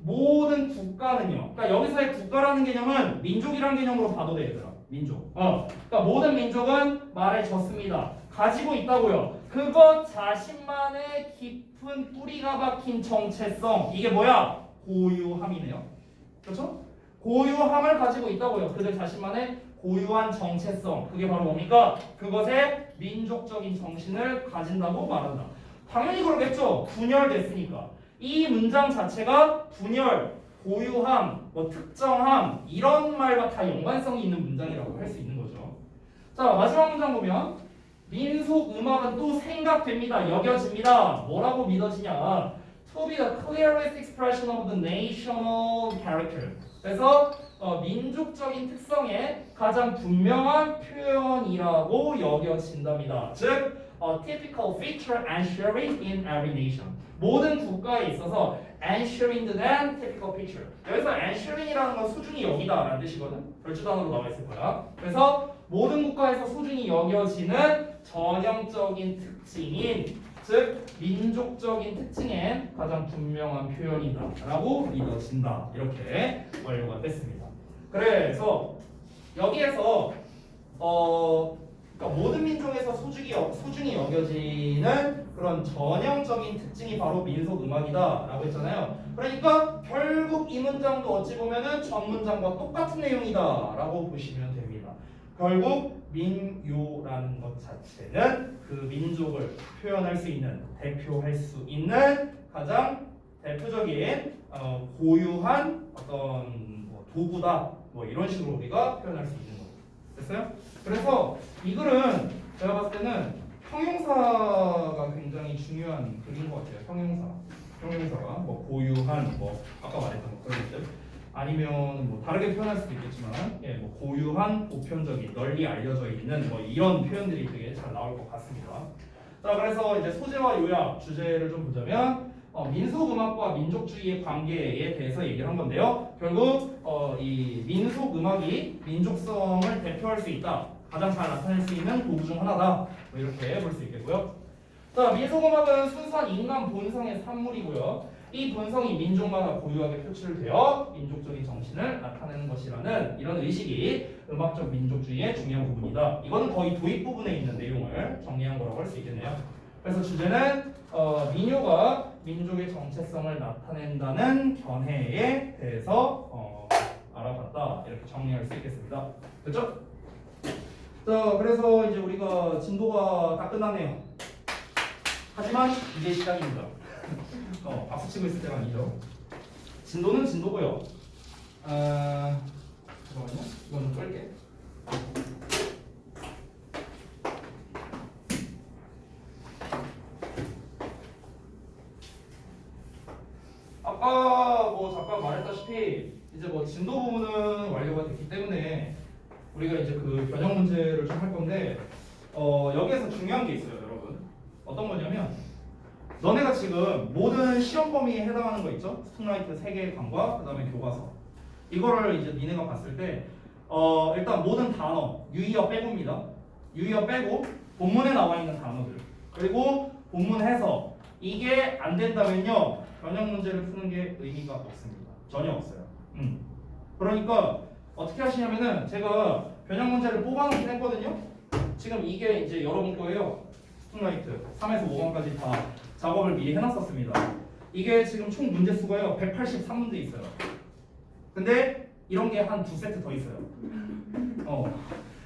모든 국가는요. 그러니까 여기서의 국가라는 개념은 민족이라는 개념으로 봐도 돼, 얘들아. 민족. 그러니까 모든 민족은 말해졌습니다. 가지고 있다고요. 그것 자신만의 깊은 뿌리가 박힌 정체성. 이게 뭐야? 고유함이네요. 그렇죠? 고유함을 가지고 있다고요. 그들 자신만의 고유한 정체성. 그게 바로 뭡니까? 그것의 민족적인 정신을 가진다고 말한다. 당연히 그러겠죠. 분열됐으니까. 이 문장 자체가 분열, 고유함, 뭐 특정함 이런 말과 다 연관성이 있는 문장이라고 할 수 있는 거죠. 자, 마지막 문장 보면 민속 음악은 또 생각됩니다. 여겨집니다. 뭐라고 믿어지냐? To be the clearest expression of the national character. 그래서 민족적인 특성의 가장 분명한 표현이라고 여겨진답니다. 즉, a typical feature ensuring in every nation. 모든 국가에 있어서 ensuring than typical feature. 여기서 ensuring이라는 건 수준이 여기다라는 뜻이거든. 별주 단어로 나와 있을 거야. 그래서 모든 국가에서 소중히 여겨지는 전형적인 특징인 즉 민족적인 특징엔 가장 분명한 표현이다라고 믿어진다. 이렇게 완료가 됐습니다. 그래서 여기에서 그러니까 모든 민족에서 소중히 여겨지는 그런 전형적인 특징이 바로 민속 음악이다라고 했잖아요. 그러니까 결국 이 문장도 어찌 보면은 전 문장과 똑같은 내용이다라고 보시면 됩니다. 결국 민요라는 것 자체는 그 민족을 표현할 수 있는, 대표할 수 있는 가장 대표적인 고유한 어떤 뭐 도구다. 뭐 이런 식으로 우리가 표현할 수 있는 거죠. 됐어요? 그래서 이 글은 제가 봤을 때는 형용사가 굉장히 중요한 글인 것 같아요. 형용사가 뭐 고유한 뭐 아까 말했던 뭐 그런 것들 아니면 뭐 다르게 표현할 수도 있겠지만 뭐 고유한 보편적인 널리 알려져 있는 뭐 이런 표현들이 되게 잘 나올 것 같습니다. 자 그래서 이제 소재와 요약 주제를 좀 보자면 민속음악과 민족주의의 관계에 대해서 얘기를 한 건데요. 결국 이 민속음악이 민족성을 대표할 수 있다. 가장 잘 나타낼 수 있는 도구 중 하나다. 뭐 이렇게 볼 수 있겠고요. 자, 민속음악은 순수한 인간 본성의 산물이고요. 이 본성이 민족마다 고유하게 표출되어 민족적인 정신을 나타내는 것이라는 이런 의식이 음악적 민족주의의 중요한 부분이다. 이거는 거의 도입 부분에 있는 내용을 정리한 거라고 할 수 있겠네요. 그래서 주제는 민요가 민족의 정체성을 나타낸다는 견해에 대해서 알아봤다. 이렇게 정리할 수 있겠습니다. 됐죠? 자, 그래서 이제 우리가 진도가 다 끝났네요. 하지만 이제 시작입니다. 박수 치고 있을 때가 아니죠. 진도는 진도고요. 잠깐만요. 이건 좀 끌게. 아까 뭐 잠깐 말했다시피 이제 뭐 진도 부분은 완료가 됐기 때문에 우리가 이제 그 변형 문제를 좀 할 건데 여기에서 중요한 게 있어요, 여러분. 어떤 거냐면 너네가 지금 모든 시험 범위에 해당하는 거 있죠? 스툭라이트 3개의 강과 그다음에 교과서. 이거를 이제 니네가 봤을 때 일단 모든 단어 유의어 빼고입니다. 유의어 빼고 본문에 나와 있는 단어들 그리고 본문 해석 이게 안 된다면요 변형 문제를 푸는 게 의미가 없습니다. 전혀 없어요. 그러니까 어떻게 하시냐면은 제가 변형 문제를 뽑아놓긴 했거든요. 지금 이게 이제 여러분 거예요. 스툭라이트 3에서 5번까지 다 작업을 미리 해놨었습니다. 이게 지금 총 문제 수가요 183문제 있어요. 근데 이런 게 한 2세트 더 있어요.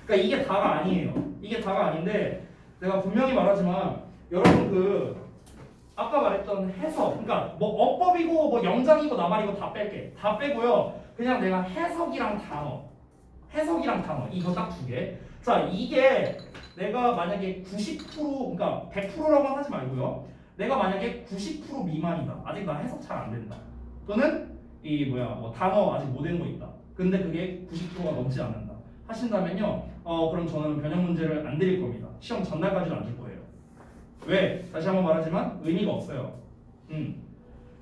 그러니까 이게 다가 아니에요. 이게 다가 아닌데 내가 분명히 말하지만 여러분 그 아까 말했던 해석, 그러니까 뭐 어법이고 뭐 영장이고 나발이고 다 뺄게. 다 빼고요. 그냥 내가 해석이랑 단어 이거 딱 2개. 자 이게 내가 만약에 90% 그러니까 100%라고는 하지 말고요. 내가 만약에 90% 미만이다. 아직 나 해석 잘 안 된다. 또는 이 뭐 단어 아직 못 외운 거 있다. 근데 그게 90%가 넘지 않는다. 하신다면요. 그럼 저는 변형 문제를 안 드릴 겁니다. 시험 전날까지는 안 줄 거예요. 왜? 다시 한번 말하지만 의미가 없어요.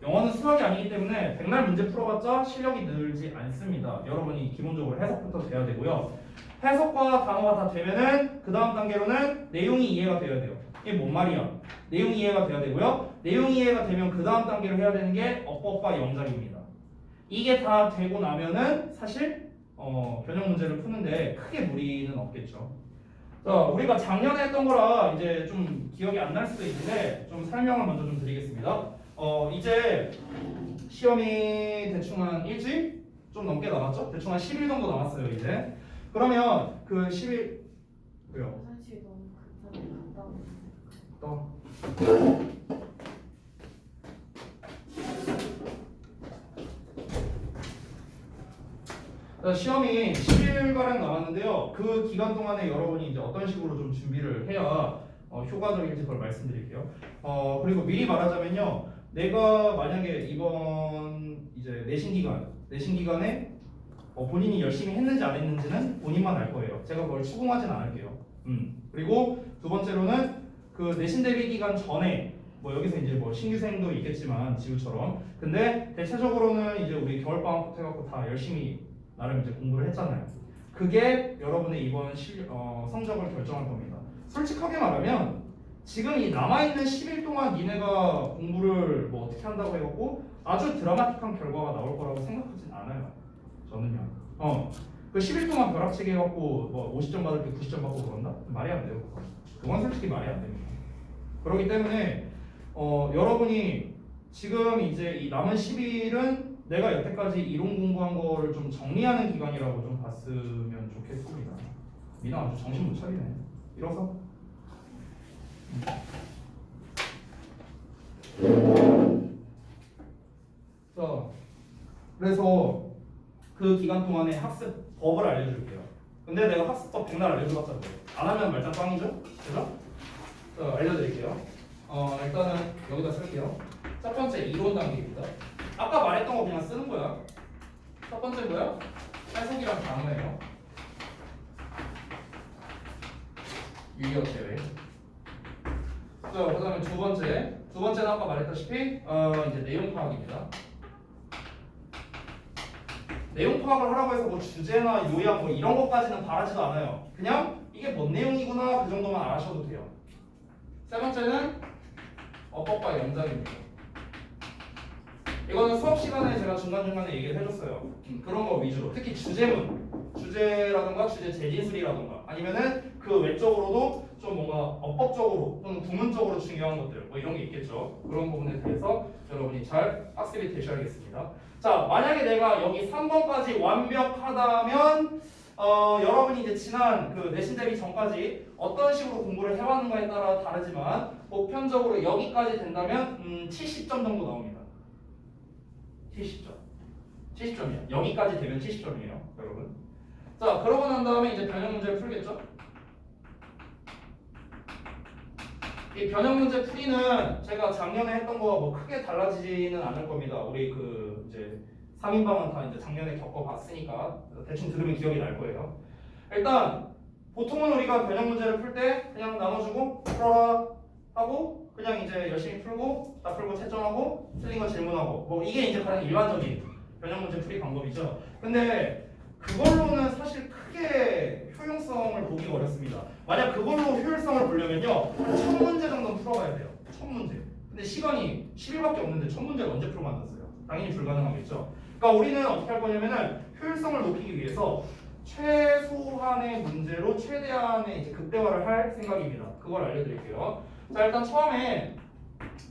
영어는 수학이 아니기 때문에 백날 문제 풀어봤자 실력이 늘지 않습니다. 여러분이 기본적으로 해석부터 돼야 되고요. 해석과 단어가 다 되면은 그 다음 단계로는 내용이 이해가 돼야 돼요. 이게 뭔 말이야? 내용이 이해가 돼야 되고요. 내용이 이해가 되면 그 다음 단계로 해야 되는 게 어법과 영작입니다. 이게 다 되고 나면은 사실 변형 문제를 푸는데 크게 무리는 없겠죠. 자, 우리가 작년에 했던 거라 이제 좀 기억이 안 날 수도 있는데 좀 설명을 먼저 좀 드리겠습니다. 이제 시험이 대충 한 일주일 좀 넘게 남았죠? 대충 한 10일 정도 남았어요 이제. 그러면 그 10일 왜요? 사실 너무 급하게 갔다 오는 또 시험이 10일가량 남았는데요. 그 기간 동안에 여러분이 이제 어떤 식으로 좀 준비를 해야 효과적일지 그걸 말씀드릴게요. 그리고 미리 말하자면요. 내가 만약에 이번 이제 내신 기간에 본인이 열심히 했는지 안 했는지는 본인만 알 거예요. 제가 그걸 추궁하진 않을게요. 그리고 두 번째로는 그 내신 대비 기간 전에 뭐 여기서 이제 뭐 신규생도 있겠지만 지우처럼 근데 대체적으로는 이제 우리 겨울방학부터 해갖고 다 열심히 나름 이제 공부를 했잖아요. 그게 여러분의 이번 성적을 결정할 겁니다. 솔직하게 말하면 지금 이 남아있는 10일 동안 니네가 공부를 뭐 어떻게 한다고 해갖고 아주 드라마틱한 결과가 나올 거라고 생각하진 않아요. 저는요. 그 10일 동안 벼락치기 해갖고 뭐 50점 받을 때 90점 받고 그런다? 말이 안 돼요. 그건 솔직히 말이 안 됩니다. 그렇기 때문에 여러분이 지금 이제 이 남은 10일은 내가 여태까지 이론 공부한 거를 좀 정리하는 기간이라고 좀 봤으면 좋겠습니다. 미나 아주 정신 못 차리네. 일어서. 자, 그래서 그 기간 동안에 학습법을 알려줄게요. 근데 내가 학습법 백날 알려줘봤자 뭐 안 하면 말짱 꽝이죠? 그죠? 자, 알려드릴게요. 일단은 여기다 쓸게요. 첫 번째 이론 단계입니다. 아까 말했던 거 그냥 쓰는 거야. 첫 번째 뭐야? 해석이랑 단어예요. 유의어 제외. 자, 그다음에 두 번째는 아까 말했다시피 이제 내용 파악입니다. 내용 파악을 하라고 해서 뭐 주제나 요약 뭐 이런 것까지는 바라지도 않아요. 그냥 이게 뭔 내용이구나 그 정도만 아셔도 돼요. 세 번째는 어법과 연장입니다. 이거는 수업 시간에 제가 중간중간에 얘기를 해줬어요. 그런 거 위주로 특히 주제라든가 주제 재진술이라든가 아니면은 그 외적으로도 좀 뭔가 어법적으로 또는 구문적으로 중요한 것들 뭐 이런 게 있겠죠. 그런 부분에 대해서 여러분이 잘 학습이 되셔야겠습니다. 자, 만약에 내가 여기 3번까지 완벽하다면 여러분이 이제 지난 그 내신 대비 전까지 어떤 식으로 공부를 해왔는가에 따라 다르지만 보편적으로 여기까지 된다면 70점 정도 나옵니다. 70점. 70점이야. 여기까지 되면 70점이에요, 여러분. 자, 그러고 난 다음에 이제 변형 문제를 풀겠죠? 이 변형 문제 풀이는 제가 작년에 했던 거와 뭐 크게 달라지지는 않을 겁니다. 우리 그 이제 3인방은 다 이제 작년에 겪어봤으니까 대충 들으면 기억이 날 거예요. 일단 보통은 우리가 변형 문제를 풀 때 그냥 나눠주고 풀어라 하고 그냥 이제 열심히 풀고 다 풀고 채점하고 틀린 거 질문하고 뭐 이게 이제 가장 일반적인 변형 문제 풀이 방법이죠. 근데 그걸로는 사실 크게 효용성을 보기 어렵습니다. 만약 그걸로 효율성을 보려면요 첫 문제 정도는 풀어봐야 돼요. 첫 문제. 근데 시간이 10일밖에 없는데 첫 문제를 언제 풀어 만났어요? 당연히 불가능하겠죠. 그러니까 우리는 어떻게 할 거냐면은 효율성을 높이기 위해서 최소한의 문제로 최대한의 이제 극대화를 할 생각입니다. 그걸 알려드릴게요. 자, 일단 처음에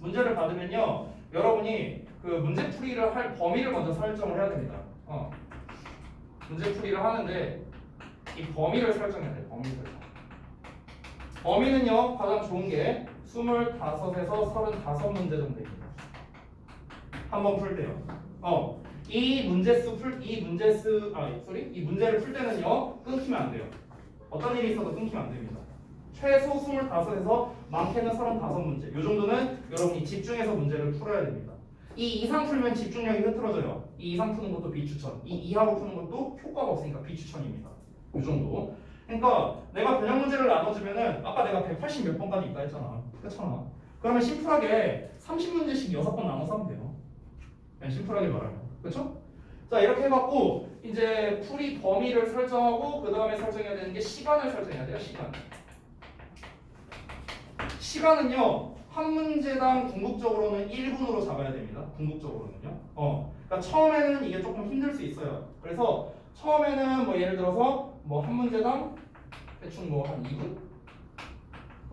문제를 받으면요 여러분이 그 문제풀이를 할 범위를 먼저 설정을 해야 됩니다. 문제풀이를 하는데 이 범위를 설정해야 돼요. 범위 설정. 범위는요 가장 좋은 게 25에서 35문제 정도입니다. 한번 풀 때요. 이 문제를 풀 때는요 끊기면 안 돼요. 어떤 일이 있어도 끊기면 안 됩니다. 최소 25에서 많게는 35문제. 이 정도는 여러분이 집중해서 문제를 풀어야 됩니다. 이 이상 풀면 집중력이 흐트러져요. 이 이상 푸는 것도 비추천. 이 이하로 푸는 것도 효과가 없으니까 비추천입니다. 이 정도. 그러니까 내가 변형 문제를 나눠주면은 아까 내가 180 몇 번까지 있다 했잖아. 그렇잖아. 그러면 심플하게 30문제씩 6번 나눠서 하면 돼요. 그냥 심플하게 말하면. 그렇죠? 자, 이렇게 해갖고 이제 풀이 범위를 설정하고 그 다음에 설정해야 되는 게 시간을 설정해야 돼요. 시간은요 한 문제당 궁극적으로는 1분으로 잡아야 됩니다. 궁극적으로는요. 그러니까 처음에는 이게 조금 힘들 수 있어요. 그래서 처음에는 뭐 예를 들어서 뭐 한 문제당 대충 뭐 한 2분?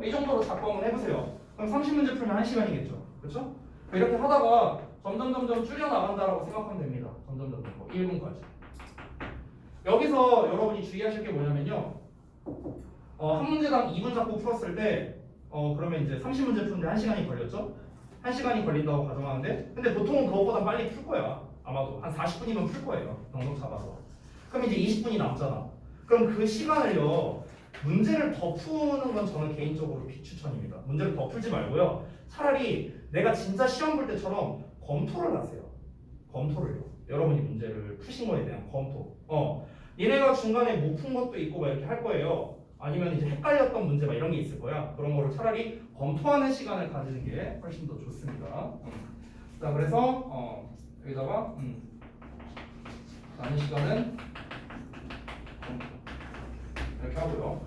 이 정도로 잡고 한번 해보세요. 그럼 30문제 풀면 1시간이겠죠. 그렇죠? 이렇게 하다가 점점 줄여 나간다라고 생각하면 됩니다. 점점 뭐 1분까지. 여기서 여러분이 주의하실 게 뭐냐면요. 한 문제당 2분 잡고 풀었을 때 그러면 이제 30문제 푸는데 1시간이 걸렸죠? 1시간이 걸린다고 가정하는데 근데 보통은 그것보다 빨리 풀 거야. 아마도 한 40분이면 풀 거예요. 넉넉 잡아서. 그럼 이제 20분이 남잖아. 그럼 그 시간을요. 문제를 더 푸는 건 저는 개인적으로 비추천입니다. 문제를 더 풀지 말고요. 차라리 내가 진짜 시험 볼 때처럼 검토를 하세요. 검토를요. 여러분이 문제를 푸신 거에 대한 검토. 니네가 중간에 못 푼 것도 있고 막 이렇게 할 거예요. 아니면 이제 헷갈렸던 문제 막 이런 게 있을 거야. 그런 거를 차라리 검토하는 시간을 가지는 게 훨씬 더 좋습니다. 자, 그래서 여기다가 남은 시간은 검토. 하고요.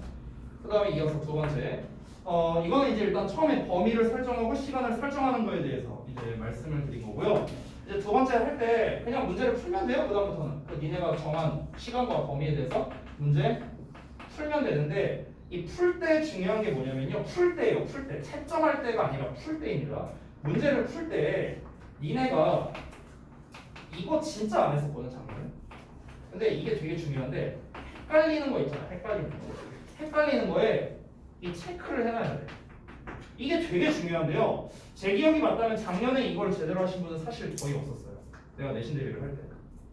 그 다음에 이어서 두 번째. 이거는 이제 일단 처음에 범위를 설정하고 시간을 설정하는 거에 대해서 이제 말씀을 드린 거고요. 이제 두 번째 할 때 그냥 문제를 풀면 돼요. 그다음부터는 그 니네가 정한 시간과 범위에 대해서 문제 풀면 되는데 이 풀 때 중요한 게 뭐냐면요. 풀 때예요. 풀 때. 채점할 때가 아니라 풀 때입니다. 문제를 풀 때 니네가 이거 진짜 안 했었거든 작년에. 근데 이게 되게 중요한데 헷갈리는 거 있잖아. 헷갈리는 거. 헷갈리는 거에 이 체크를 해놔야 돼. 이게 되게 중요한데요. 제 기억이 맞다면 작년에 이걸 제대로 하신 분은 사실 거의 없었어요. 내가 내신 대비를 할 때.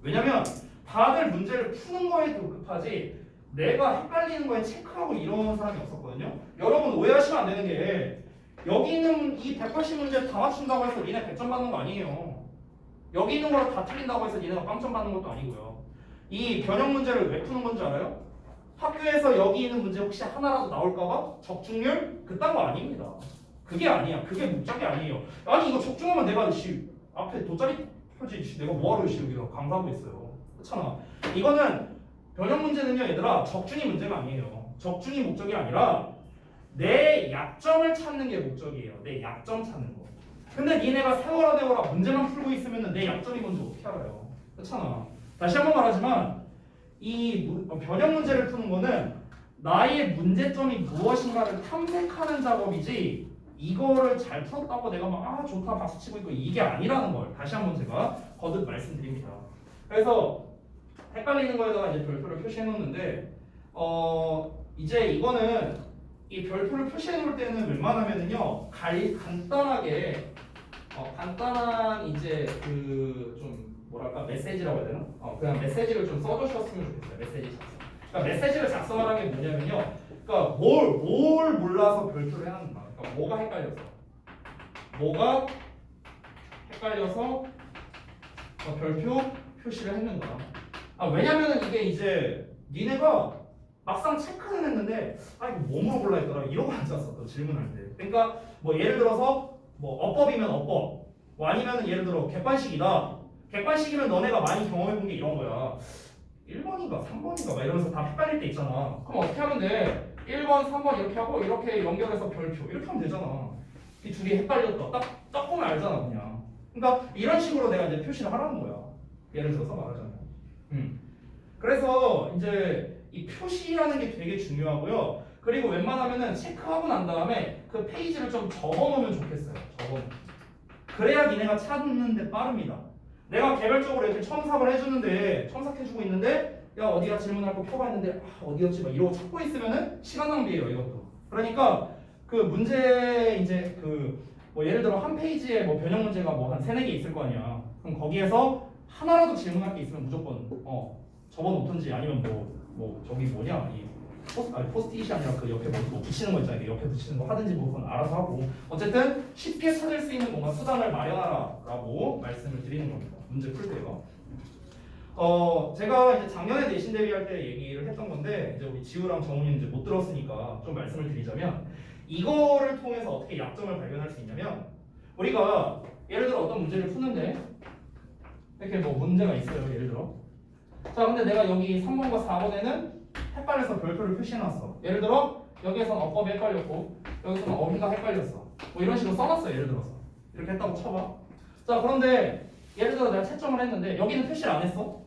왜냐면 다들 문제를 푸는 거에 더 급하지 내가 헷갈리는 거에 체크하고 이런 사람이 없었거든요. 여러분 오해하시면 안 되는 게 여기 있는 이 180문제 다 맞춘다고 해서 니네 100점 받는 거 아니에요. 여기 있는 거랑 다 틀린다고 해서 니네가 빵점 받는 것도 아니고요. 이 변형 문제를 왜 푸는 건지 알아요? 학교에서 여기 있는 문제 혹시 하나라도 나올까봐 적중률 그딴 거 아닙니다. 그게 아니야. 그게 목적이 아니에요. 아니 이거 적중하면 내가 앞에 돗자리 펴지 내가 뭐하러 여기서 강사하고 있어요. 그렇잖아. 이거는 변형 문제는요 얘들아 적중이 문제가 아니에요. 적중이 목적이 아니라 내 약점을 찾는 게 목적이에요. 내 약점 찾는 거. 근데 니네가 세워라 내워라 문제만 풀고 있으면 내 약점이 뭔지 어떻게 알아요. 그렇잖아. 다시 한번 말하지만 이 변형 문제를 푸는 거는 나의 문제점이 무엇인가를 탐색하는 작업이지 이거를 잘 풀었다고 내가 막 좋다 박수치고 있고 이게 아니라는 걸 다시 한번 제가 거듭 말씀드립니다. 그래서 헷갈리는 거에다가 이제 별표를 표시해 놓는데 이제 이거는 이 별표를 표시해 놓을 때는 웬만하면은요 간단하게 간단한 이제 그 좀 뭐랄까 메시지라고 해야 되나? 그냥 메시지를 좀 써주셨으면 좋겠어요. 메시지 작성. 그러니까 메시지를 작성하라는 게 뭐냐면요. 그러니까 뭘 몰라서 별표를 해놨는가. 그러니까 뭐가 헷갈려서 별표 표시를 했는가. 왜냐면은 이게 이제 니네가 막상 체크는 했는데 이거 뭐 물어볼라 했더라 이러고 앉았어. 또 질문할 때. 그러니까 뭐 예를 들어서 뭐 어법이면 어법, 뭐 아니면은 예를 들어 객관식이다. 객관식이면 너네가 많이 경험해본 게 이런 거야. 1번인가 3번인가 막 이러면서 다 헷갈릴 때 있잖아. 그럼 어떻게 하면 돼? 1번, 3번 이렇게 하고 이렇게 연결해서 별표 이렇게 하면 되잖아. 이 둘이 헷갈렸다. 딱 보면 알잖아 그냥. 그러니까 이런 식으로 내가 이제 표시를 하라는 거야. 예를 들어서 말하자면. 그래서 이제 이 표시라는 게 되게 중요하고요. 그리고 웬만하면은 체크하고 난 다음에 그 페이지를 좀 접어놓으면 좋겠어요. 그래야 니네가 찾는데 빠릅니다. 내가 개별적으로 이렇게 첨삭을 해주는데 첨삭해주고 있는데 야 어디가 질문할 거 펴봐 했는데 어디였지 막 이러고 찾고 있으면은 시간 낭비예요 이것도. 그러니까 그 문제 이제 그 뭐 예를 들어 한 페이지에 뭐 변형 문제가 뭐 한 3-4개 있을 거 아니야. 그럼 거기에서 하나라도 질문할 게 있으면 무조건 접어놓든지 아니면 뭐 저기 뭐냐 이 포스트잇이 아니라 그 옆에 뭐 붙이는 거 있잖아요. 옆에 붙이는 거 하든지 뭐 그건 알아서 하고 어쨌든 쉽게 찾을 수 있는 뭔가 수단을 마련하라라고 말씀을 드리는 겁니다. 문제 풀 때요. 제가 이제 작년에 내신 대비할 때 얘기를 했던 건데 이제 우리 지우랑 정훈이는 이제 못 들었으니까 좀 말씀을 드리자면 이거를 통해서 어떻게 약점을 발견할 수 있냐면 우리가 예를 들어 어떤 문제를 푸는데 이렇게 뭐 문제가 있어요. 예를 들어 자 근데 내가 여기 3번과 4번에는 헷갈려서 별표를 표시해놨어. 예를 들어 여기에서는 어법이 헷갈렸고 여기서는 어휘가 헷갈렸어. 뭐 이런 식으로 써놨어. 예를 들어서 이렇게 했다고 쳐봐. 자 그런데 예를 들어 내가 채점을 했는데 여기는 표시를 안 했어.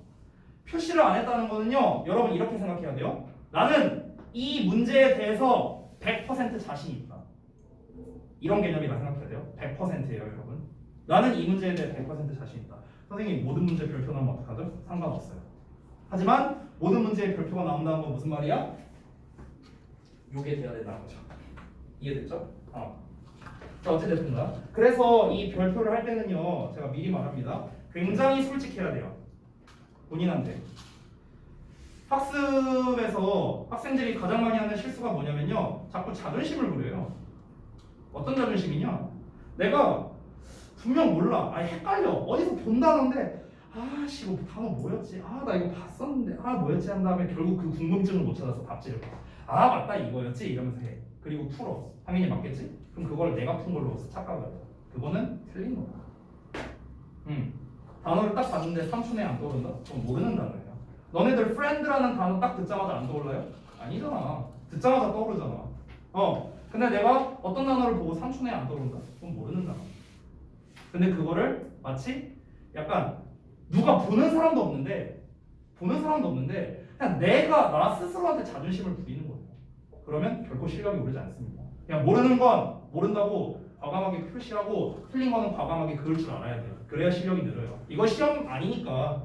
표시를 안 했다는 거는요 여러분 이렇게 생각해야 돼요. 나는 이 문제에 대해서 100% 자신이 있다. 이런 개념이라 생각해야 돼요. 100%예요 여러분. 나는 이 문제에 대해 100% 자신 있다. 선생님 모든 문제 별표 나오면 어떡하죠? 상관없어요. 하지만 모든 문제에 별표가 나온다는 건 무슨 말이야? 요게 돼야 된다는 거죠. 이해됐죠? 자 어찌됐든가 그래서 이 별표를 할 때는요 제가 미리 말합니다. 굉장히 솔직해야 돼요. 본인한테. 학습에서 학생들이 가장 많이 하는 실수가 뭐냐면요 자꾸 자존심을 부려요. 어떤 자존심이냐? 내가 분명 몰라. 헷갈려. 어디서 본다는데 이거 단어 뭐였지? 나 이거 봤었는데 뭐였지? 한 다음에 결국 그 궁금증을 못 찾아서 답지를 봐. 맞다 이거였지? 이러면서 해. 그리고 풀어. 당연히 맞겠지? 그럼 그걸 내가 푼 걸로 착각을 해. 그거는 틀린 거다. 단어를 딱 봤는데 3초 내에 안 떠오른다? 그건 모르는 단어예요. 너네들 friend라는 단어 딱 듣자마자 안 떠올라요? 아니잖아. 듣자마자 떠오르잖아. 근데 내가 어떤 단어를 보고 3초 내에 안 떠오른다? 그건 모르는 단어. 근데 그거를 마치 약간 누가 보는 사람도 없는데 그냥 내가 나 스스로한테 자존심을 부리는 거예요. 그러면 결코 실력이 오르지 않습니다. 그냥 모르는 건 모른다고 과감하게 표시하고 틀린 거는 과감하게 그을 줄 알아야 돼요. 그래야 실력이 늘어요. 이거 시험 아니니까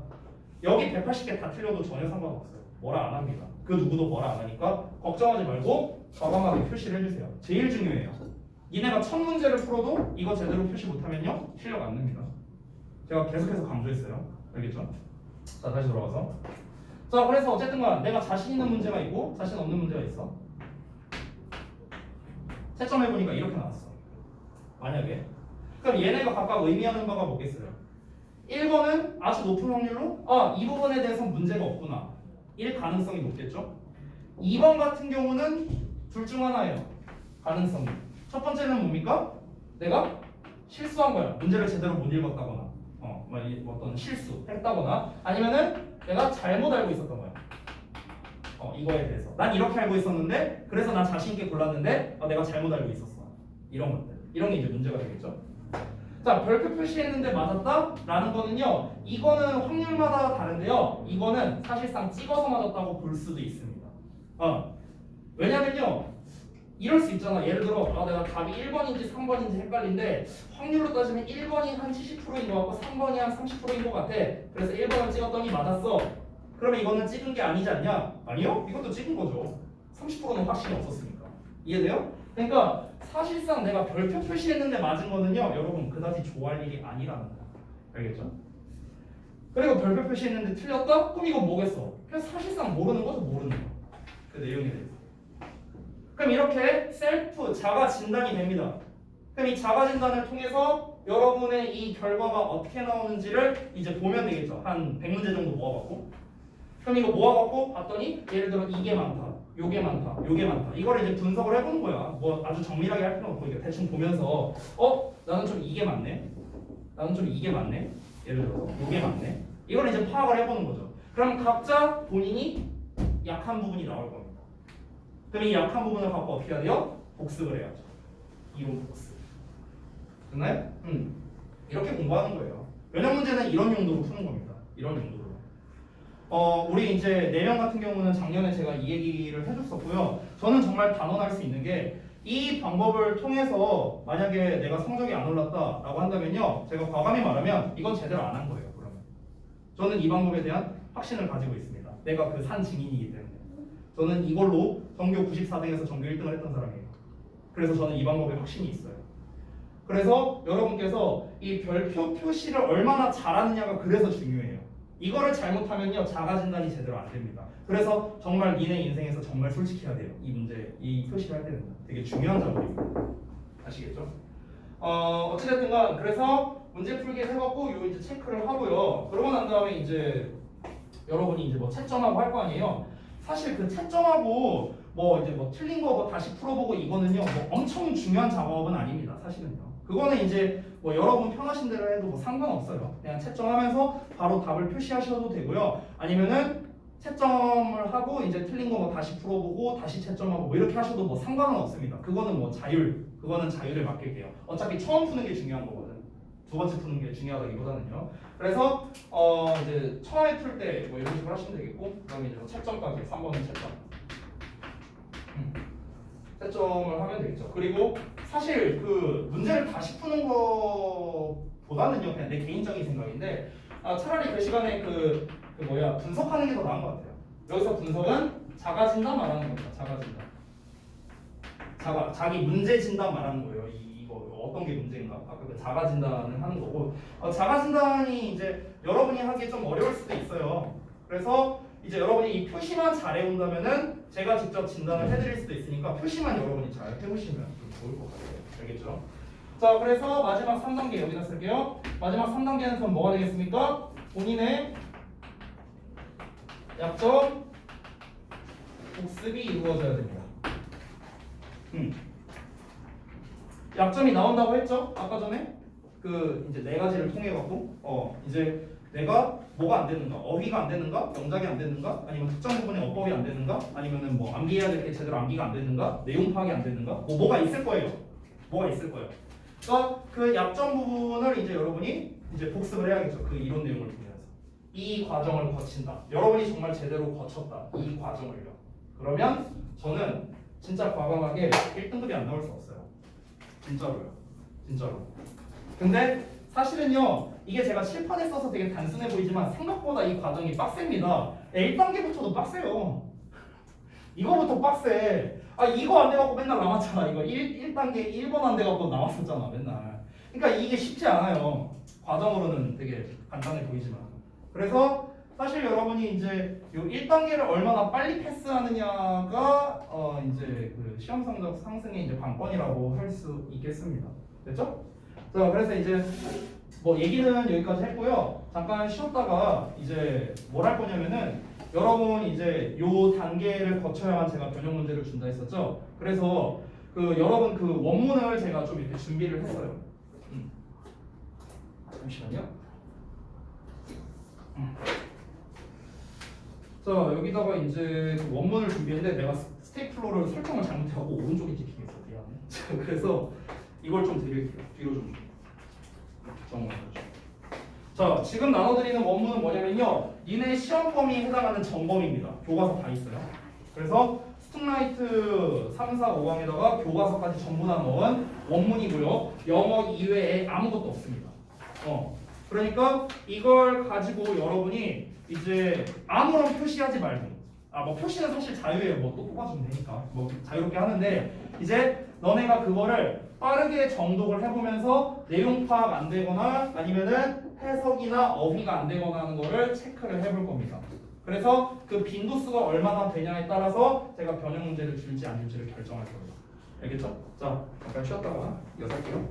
여기 180개 다 틀려도 전혀 상관없어요. 뭐라 안 합니다. 그 누구도 뭐라 안 하니까 걱정하지 말고 과감하게 표시를 해주세요. 제일 중요해요. 니네가 첫 문제를 풀어도 이거 제대로 표시 못하면요 실력 안 납니다. 제가 계속해서 강조했어요. 알겠죠? 자 다시 돌아와서 자 그래서 어쨌든 간 내가 자신 있는 문제가 있고 자신 없는 문제가 있어. 채점해보니까 이렇게 나왔어. 만약에 그럼 얘네가 각각 의미하는 바가 뭐겠어요? 1번은 아주 높은 확률로 이 부분에 대해서 문제가 없구나 일 가능성이 높겠죠. 2번 같은 경우는 둘 중 하나예요. 가능성이. 첫 번째는 뭡니까? 내가 실수한 거야. 문제를 제대로 못 읽었다거나 어떤 실수 했다거나 아니면은 내가 잘못 알고 있었던 거야. 이거에 대해서 난 이렇게 알고 있었는데 그래서 난 자신 있게 골랐는데 내가 잘못 알고 있었어. 이런 것들. 이런 게 이제 문제가 되겠죠. 자, 별표 표시했는데 맞았다? 라는 거는요. 이거는 확률마다 다른데요. 이거는 사실상 찍어서 맞았다고 볼 수도 있습니다. 왜냐면요. 이럴 수 있잖아. 예를 들어 내가 답이 1번인지 3번인지 헷갈린데 확률로 따지면 1번이 한 70%인 것 같고 3번이 한 30%인 것 같아. 그래서 1번을 찍었더니 맞았어. 그러면 이거는 찍은 게 아니지 않냐? 아니요? 이것도 찍은 거죠. 30%는 확신이 없었으니까. 이해돼요? 그러니까 사실상 내가 별표 표시했는데 맞은 거는요. 여러분 그다지 좋아할 일이 아니라는 거. 알겠죠? 그리고 별표 표시했는데 틀렸다? 그럼 이거 뭐겠어? 그냥 사실상 모르는 거죠. 모르는 거. 그 내용에 대해서. 그럼 이렇게 셀프 자가 진단이 됩니다. 그럼 이 자가 진단을 통해서 여러분의 이 결과가 어떻게 나오는지를 이제 보면 되겠죠. 한 100문제 정도 모아갖고. 그럼 이거 모아갖고 봤더니 예를 들어 이게 많다, 요게 많다, 요게 많다. 이거를 이제 분석을 해보는 거야. 뭐 아주 정밀하게 할 필요는 없고 이게 대충 보면서 나는 좀 이게 맞네, 나는 좀 이게 맞네. 예를 들어서 요게 맞네. 이걸 이제 파악을 해보는 거죠. 그럼 각자 본인이 약한 부분이 나올 겁니다. 그럼 이 약한 부분을 갖고 어떻게 해야 돼요? 복습을 해야죠. 이론 복습. 됐나요? 이렇게 공부하는 거예요. 면역 문제는 이런 용도로 푸는 겁니다. 이런 용도로. 우리 이제 4명 같은 경우는 작년에 제가 이 얘기를 해줬었고요. 저는 정말 단언할 수 있는 게 이 방법을 통해서 만약에 내가 성적이 안 올랐다라고 한다면요. 제가 과감히 말하면 이건 제대로 안 한 거예요. 그러면. 저는 이 방법에 대한 확신을 가지고 있습니다. 내가 그 산 증인이기 때문에. 저는 이걸로 전교 94등에서 전교 1등을 했던 사람이에요. 그래서 저는 이 방법에 확신이 있어요. 그래서 여러분께서 이 별표 표시를 얼마나 잘하느냐가 그래서 중요해요. 이거를 잘못하면요 자가진단이 제대로 안 됩니다. 그래서 정말 니네 인생에서 정말 솔직해야 돼요. 이 문제, 이 표시를 할 때는 되게 중요한 작업입니다. 아시겠죠? 어찌됐든간 그래서 문제 풀기 해갖고 요 이제 체크를 하고요. 그러고 난 다음에 이제 여러분이 이제 뭐 채점하고 할 거 아니에요. 사실 그 채점하고 뭐 이제 뭐 틀린 거 뭐 다시 풀어보고 이거는요 뭐 엄청 중요한 작업은 아닙니다. 사실은요. 그거는 이제 뭐 여러분 편하신 대로 해도 뭐 상관없어요. 그냥 채점하면서 바로 답을 표시하셔도 되고요. 아니면은 채점을 하고 이제 틀린 거 뭐 다시 풀어보고 다시 채점하고 뭐 이렇게 하셔도 뭐 상관은 없습니다. 그거는 뭐 그거는 자율에 맡길게요. 어차피 처음 푸는 게 중요한 거거든. 두 번째 푸는 게 중요하다기보다는요. 그래서 이제 처음에 풀 때 뭐 이런 식으로 하시면 되겠고, 그다음에 이제 뭐 채점까지 3번은 채점. 채점을 하면 되겠죠. 그리고 사실 그 문제를 다시 푸는 거보다는요 그냥 내 개인적인 생각인데 차라리 그 시간에 분석하는 게 더 나은 것 같아요. 여기서 분석은 자가 진단 말하는 겁니다. 자가 진단. 자기 문제 진단 말하는 거예요. 이거 어떤 게 문제인가? 아까 그 자가 진단을 하는 거고 자가 진단이 이제 여러분이 하기 좀 어려울 수도 있어요. 그래서 이제 여러분이 이 표시만 잘 해온다면은 제가 직접 진단을 해드릴 수도 있으니까 표시만 여러분이 잘 해보시면 좀 좋을 것 같아요. 알겠죠? 자, 그래서 마지막 3단계 여기다 쓸게요. 마지막 3단계는 그럼 뭐가 되겠습니까? 본인의 약점 복습이 이루어져야 됩니다. 약점이 나온다고 했죠? 아까 전에 그 이제 4가지를 통해 갖고 이제 내가 뭐가 안 되는가? 어휘가 안 되는가? 영작이 안 되는가? 아니면 특정 부분의 어법이 안 되는가? 아니면은 뭐 암기해야 될 게 제대로 암기가 안 되는가? 내용 파악이 안 되는가? 뭐가 있을 거예요. 뭐가 있을 거예요. 그러니까 그 약점 부분을 이제 여러분이 이제 복습을 해야겠죠. 그 이론 내용을 통해서 이 과정을 거친다. 여러분이 정말 제대로 거쳤다. 이 과정을요. 그러면 저는 진짜 과감하게 1등급이 안 나올 수 없어요. 진짜로요. 진짜로. 근데 사실은요, 이게 제가 칠판에 써서 되게 단순해 보이지만 생각보다 이 과정이 빡셉니다. 1단계부터도 빡세요. 이거부터 빡세. 아, 이거 안 돼갖고 맨날 남았잖아. 이거 1단계 1번 안 돼갖고 남았었잖아, 맨날. 그러니까 이게 쉽지 않아요. 과정으로는 되게 간단해 보이지만. 그래서 사실 여러분이 이제 요 1단계를 얼마나 빨리 패스하느냐가 이제 그 시험 성적 상승의 이제 관건이라고 할 수 있겠습니다. 됐죠? 자, 그래서 이제 뭐 얘기는 여기까지 했고요. 잠깐 쉬었다가 이제 뭘 할 거냐면은 여러분 이제 요 단계를 거쳐야만 제가 변형 문제를 준다 했었죠. 그래서 그 여러분 그 원문을 제가 좀 이렇게 준비를 했어요. 잠시만요. 자, 여기다가 이제 그 원문을 준비했는데 내가 스테이플러를 설정을 잘못하고 오른쪽에 찍히겠어. 미안해. 그래서 이걸 좀 드릴게요. 뒤로 좀 정리해주죠. 자, 지금 나눠드리는 원문은 뭐냐면요, 니네 시험 범위에 해당하는 전범위입니다. 교과서 다 있어요. 그래서 스툭라이트 3, 4, 5강에다가 교과서까지 전부 다 넣은 원문이고요. 영어 이외에 아무것도 없습니다. 그러니까 이걸 가지고 여러분이 이제 아무런 표시하지 말고, 뭐 표시는 사실 자유예요. 뭐 또 뽑아주면 되니까 뭐 자유롭게 하는데, 이제 너네가 그거를 빠르게 정독을 해보면서 내용 파악 안 되거나 아니면은 해석이나 어휘가 안 되거나 하는 거를 체크를 해볼 겁니다. 그래서 그 빈도수가 얼마나 되냐에 따라서 제가 변형 문제를 줄지 안 줄지를 결정할 거예요. 알겠죠? 자, 잠깐 쉬었다가 이어서 할게요.